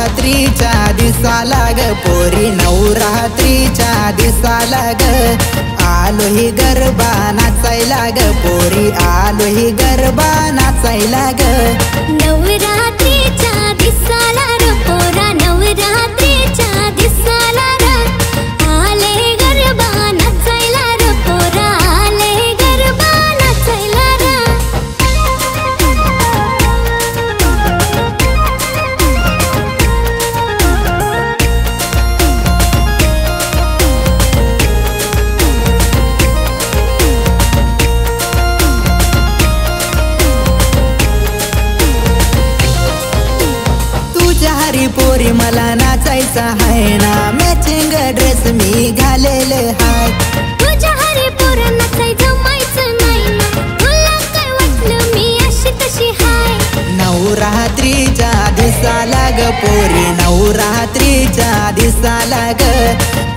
नवरात्रीच्या दिसाला ग पोरी नवरात्रीच्या दिसाला ग आलो ही गरबा नाचायला ग पोरी आलो ही गरबा नाचायला ग नवरात्रीच्या दिसाला र पोरा नवरात्रीच्या दिसाला र आले गरबा नाचायला र पोरा आले गरबा नाचायला र हरी पोरी मला नाचायचा आहे ना मॅचिंग ड्रेस मी घालेले हाय तुझ्या हरी पोर नाचायचं मायचं नाही ना तुला काय वाटलं मी अशी तशी हाय नवरात्रीच्या दिसाला ग पोरी नवरात्रीच्या दिसाला ग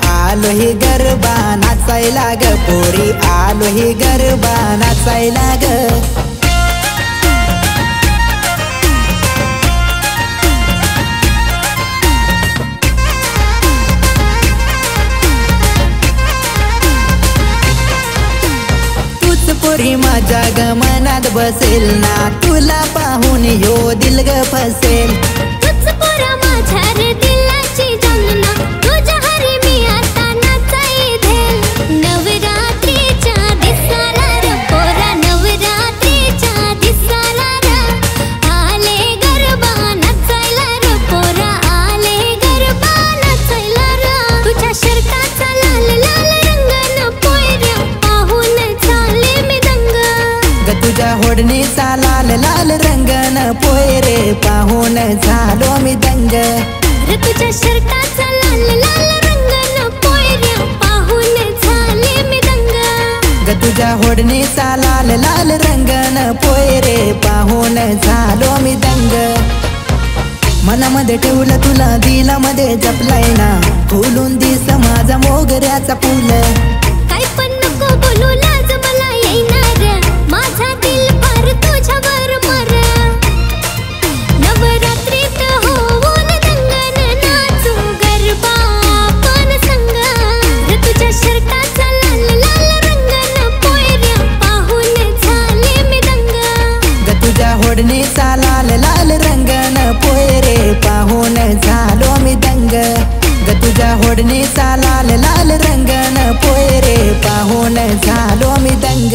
आलो ही गरबा नाचायला ग पोरी आलो ही गरबा नाचायला ग पोरी माझ्या ग मनात बसेल ना तुला पाहून यो दिल ग फसेल तुझ पोरा माझ्या रे दिलाची जाणना तुझ्या हरी मी आता नाचाई धेल नवरात्रीच्या दिसाला र पोरा नवरात्रीच्या दिसाला र आले गरबा नाचायला र पोरा आले गरबा नाचायला र तुझ्या शर्टाचा लाल लाल रंग न पोयऱ्या पाहून झाले तुझ्या होडणीचा लाल लाल रंग न पोयरे पाहून झालो मी दंग तुझ्या शर्टाचा लाल लाल रंग न पोयऱ्या पाहून झाले मी दंग तुझ्या होडणीचा लाल लाल रंग न पोयरे पाहून झालो मी दंग मनामध्ये ठेवलं तुला दिलामध्ये जपलाय ना फुलून दिस माझा मोगऱ्याचा फुल काय पण नको बोलू लाज मला येणार माझा दिल फार तुझ्यावर मर नवरात्रीत होऊन दंगन नाचू गरबा पण संग तुझ्या शर्टाचा लाल लाल रंग न पोयऱ्या पाहून झाले मी दंग तुझ्या होडणीचा लाल लाल रंग न पोयरे पाहून झालो मी दंग तुझ्या होडणीचा लाल लाल रंग न पोयरे पाहून झालो मी दंग